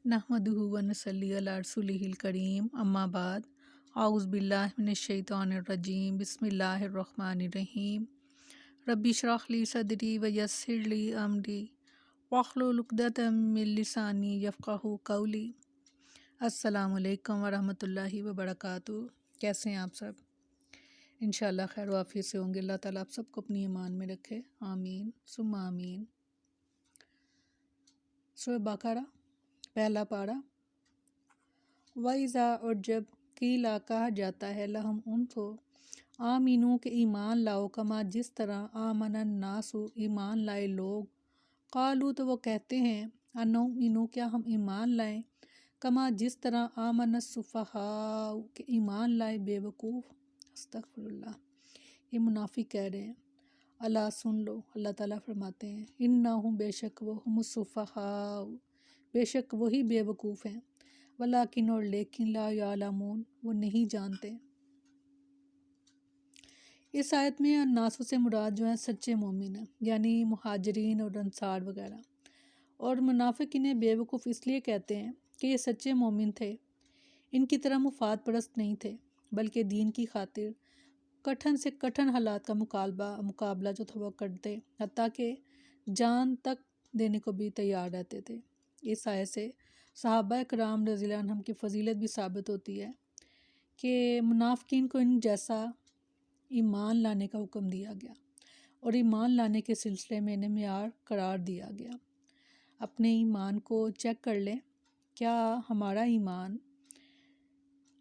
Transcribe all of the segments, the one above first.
नहमदुहु व नसल्ली अला रसूलिहिल करीम अम्मा बाद औज़ु बिल्लाहि मिनश शैतानिर रजीम बिस्मिल्लाहिर रहमानिर रहीम रब्बि इश्रह ली सदरी व यस्सिर ली अमरी वहलुल उक़दतम मिन लिसानी यफ़क़हू क़ौली। अस्सलामु अलैकुम व रहमतुल्लाहि व बरकातुहू। कैसे हैं आप सब? इंशाअल्लाह खैर व आफियत से होंगे। अल्लाह ताला आप सबको अपनी ईमान में रखे, आमीन सुम्मा आमीन। सूरह बकरा पहला पारा। वइज़ा और जब कीला कहा जाता है लहम उनको आमीनू के ईमान लाओ कमा जिस तरह आमनन नासु ईमान लाए लोग। कालू तो वो कहते हैं अनुमीनू क्या हम ईमान लाएं कमा जिस तरह आमन सुफ़हा के ईमान लाए बेवकूफ़। अस्तग़फिरुल्लाह। ये मुनाफिक कह रहे हैं अल्लाह सुन लो। अल्लाह ताला फरमाते हैं इन्नहुम बेशक वो हुमुस्सुफ़हा बेशक वही बेवकूफ़ हैं वलाकिन और लेकिन ला यालमून वो नहीं जानते। इस आयत में अन्नासु से मुराद जो है सच्चे मोमिन हैं, यानी मुहाजिरीन और अंसार वगैरह। और मुनाफिक इन्हें बेवकूफ़ इसलिए कहते हैं कि ये सच्चे मोमिन थे, इनकी तरह मुफाद परस्त नहीं थे, बल्कि दीन की खातिर कठिन से कठिन हालात का मुकाबला जो था वो करते, हत्ता कि जान तक देने को भी तैयार रहते थे। इस आयत से सहाबा कराम रज़ियल्लाहु अन्हुम की फ़जीलत भी साबित होती है कि मुनाफिकीन को इन जैसा ईमान लाने का हुक्म दिया गया और ईमान लाने के सिलसिले में इन्हें मेयार करार दिया गया। अपने ईमान को चेक कर लें, क्या हमारा ईमान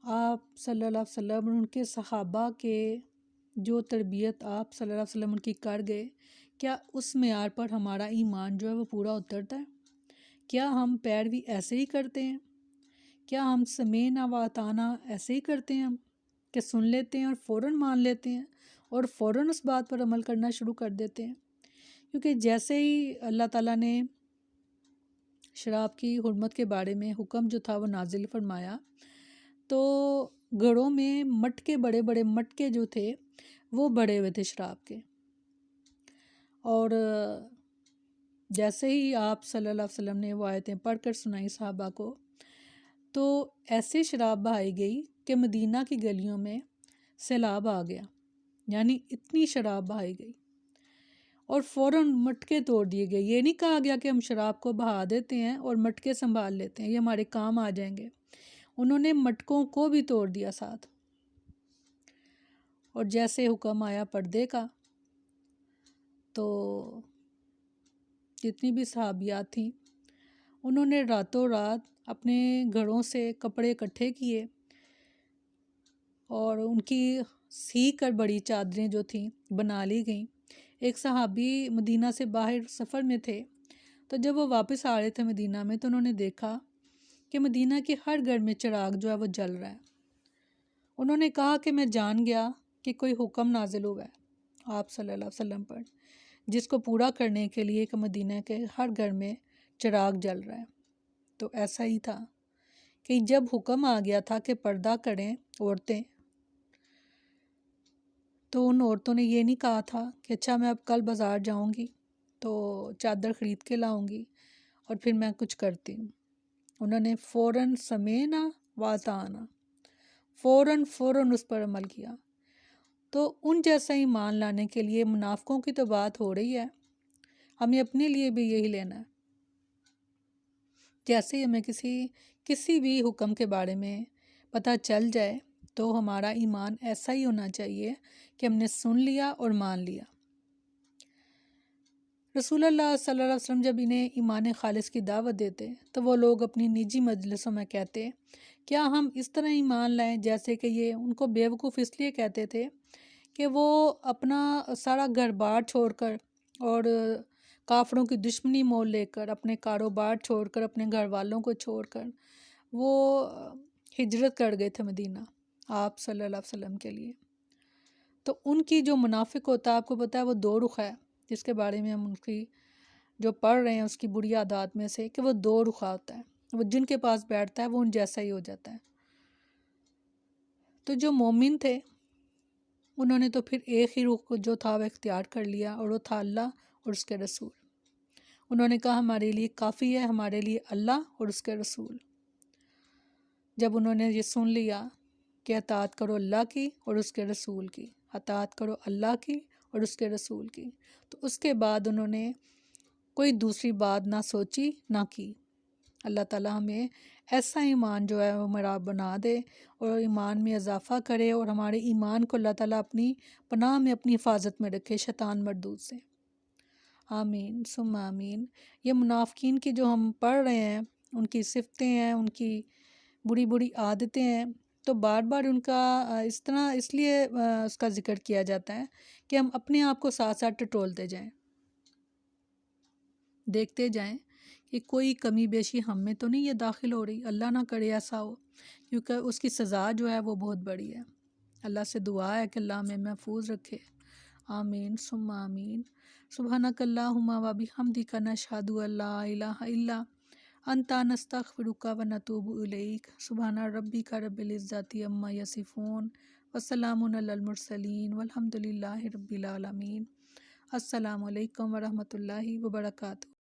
आप सल्लल्लाहु अलैहि वसल्लम और उनके सहाबा के जो तरबियत आप सल्लल्लाहु अलैहि वसल्लम उनकी कर गए, क्या उस मेयार पर हमारा ईमान जो है वो पूरा उतरता है? क्या हम पैरवी ऐसे ही करते हैं? क्या हम समीअना व अताना ऐसे ही करते हैं हम कि सुन लेते हैं और फ़ौरन मान लेते हैं और फ़ौरन उस बात पर अमल करना शुरू कर देते हैं? क्योंकि जैसे ही अल्लाह ताला ने शराब की हुर्मत के बारे में हुक्म जो था वो नाजिल फरमाया, तो घरों में मटके बड़े बड़े मटके जो थे वो भरे हुए थे शराब के। और जैसे ही आप सल्लल्लाहु अलैहि वसल्लम ने वो आयतें पढ़कर सुनाई सहाबा को, तो ऐसे शराब बहाई गई कि मदीना की गलियों में सैलाब आ गया, यानी इतनी शराब बहाई गई और फ़ौरन मटके तोड़ दिए गए। ये नहीं कहा गया कि हम शराब को बहा देते हैं और मटके संभाल लेते हैं, ये हमारे काम आ जाएंगे। उन्होंने मटकों को भी तोड़ दिया साथ। और जैसे हुक्म आया पर्दे का, तो जितनी भी सहाबियात थीं उन्होंने रातों रात अपने घरों से कपड़े इकट्ठे किए और उनकी सी कर बड़ी चादरें जो थीं बना ली गईं। एक सहाबी मदीना से बाहर सफ़र में थे, तो जब वो वापस आ रहे थे मदीना में, तो उन्होंने देखा कि मदीना के हर घर में चिराग जो है वो जल रहा है। उन्होंने कहा कि मैं जान गया कि कोई हुक्म नाजिल हुआ है आप सल्लल्लाहु अलैहि वसल्लम पर, जिसको पूरा करने के लिए कि मदीना के हर घर में चिराग जल रहा है। तो ऐसा ही था कि जब हुक्म आ गया था कि पर्दा करें औरतें, तो उन औरतों ने ये नहीं कहा था कि अच्छा मैं अब कल बाज़ार जाऊंगी तो चादर ख़रीद के लाऊंगी और फिर मैं कुछ करती हूँ। उन्होंने फ़ौरन समीअना व अताअना फ़ौरन उस पर अमल किया। तो उन जैसा ईमान लाने के लिए मुनाफ़िकों की तो बात हो रही है, हमें अपने लिए भी यही लेना है। जैसे ही हमें किसी भी हुक्म के बारे में पता चल जाए, तो हमारा ईमान ऐसा ही होना चाहिए कि हमने सुन लिया और मान लिया। रसूलुल्लाह सल्लल्लाहु अलैहि वसल्लम जब इन्हें ईमान खालिस की दावत देते, तो वो लोग अपनी निजी मजलिसों में कहते, क्या हम इस तरह ईमान लाएं जैसे कि ये। उनको बेवकूफ़ इसलिए कहते थे कि वो अपना सारा घर बार छोड़कर और काफरों की दुश्मनी मोल लेकर, अपने कारोबार छोड़कर, अपने घर वालों को छोड़कर वो हिजरत कर गए थे मदीना आप सल्लल्लाहु अलैहि वसल्लम के लिए। तो उनकी जो मुनाफिक होता है, आपको पता है वो दो रुख है, जिसके बारे में हम उनकी जो पढ़ रहे हैं उसकी बुरी आदत में से कि वो दो रुखा होता है। वो जिनके पास बैठता है वो उन जैसा ही हो जाता है। तो जो मोमिन थे उन्होंने तो फिर एक ही रुख जो था वह इख्तियार कर लिया, और वो था अल्लाह और उसके रसूल। انہوں نے کہا ہمارے لیے کافی ہے ہمارے لیے اللہ اور اس کے رسول۔ جب انہوں نے یہ سن لیا کہ اطاعت کرو اللہ کی اور اس کے رسول کی، اطاعت کرو اللہ کی اور اس کے رسول کی، تو اس کے بعد انہوں نے کوئی دوسری بات نہ سوچی نہ کی۔ اللہ تعالیٰ ہمیں ایسا ایمان جو ہے وہ ہمارا بنا دے اور ایمان میں اضافہ کرے، اور ہمارے ایمان کو اللہ تعالیٰ اپنی پناہ میں، اپنی حفاظت میں رکھے شیطان مردود سے۔ آمین ثم آمین۔ یہ منافقین کی جو ہم پڑھ رہے ہیں، ان کی صفتیں ہیں، ان کی بری بری عادتیں ہیں، تو بار بار ان کا اس لیے اس کا ذکر کیا جاتا ہے کہ ہم اپنے آپ کو ساتھ ساتھ ٹٹولتے جائیں، دیکھتے جائیں کہ کوئی کمی بیشی ہم میں تو نہیں یہ داخل ہو رہی۔ اللہ نہ کرے ایسا ہو، کیونکہ اس کی سزا جو ہے وہ بہت بڑی ہے۔ اللہ سے دعا ہے کہ اللہ ہمیں محفوظ رکھے۔ آمین ثم آمین۔ سبحانک اللہم و بحمدک نشہد ان لا الہ الا انت نستغفرک و نتوب الیک۔ سبحان ربک رب العزۃ عما یصفون وسلام علی المرسلین والحمد للہ رب العالمین۔ السلام علیکم ورحمۃ اللہ وبرکاتہ۔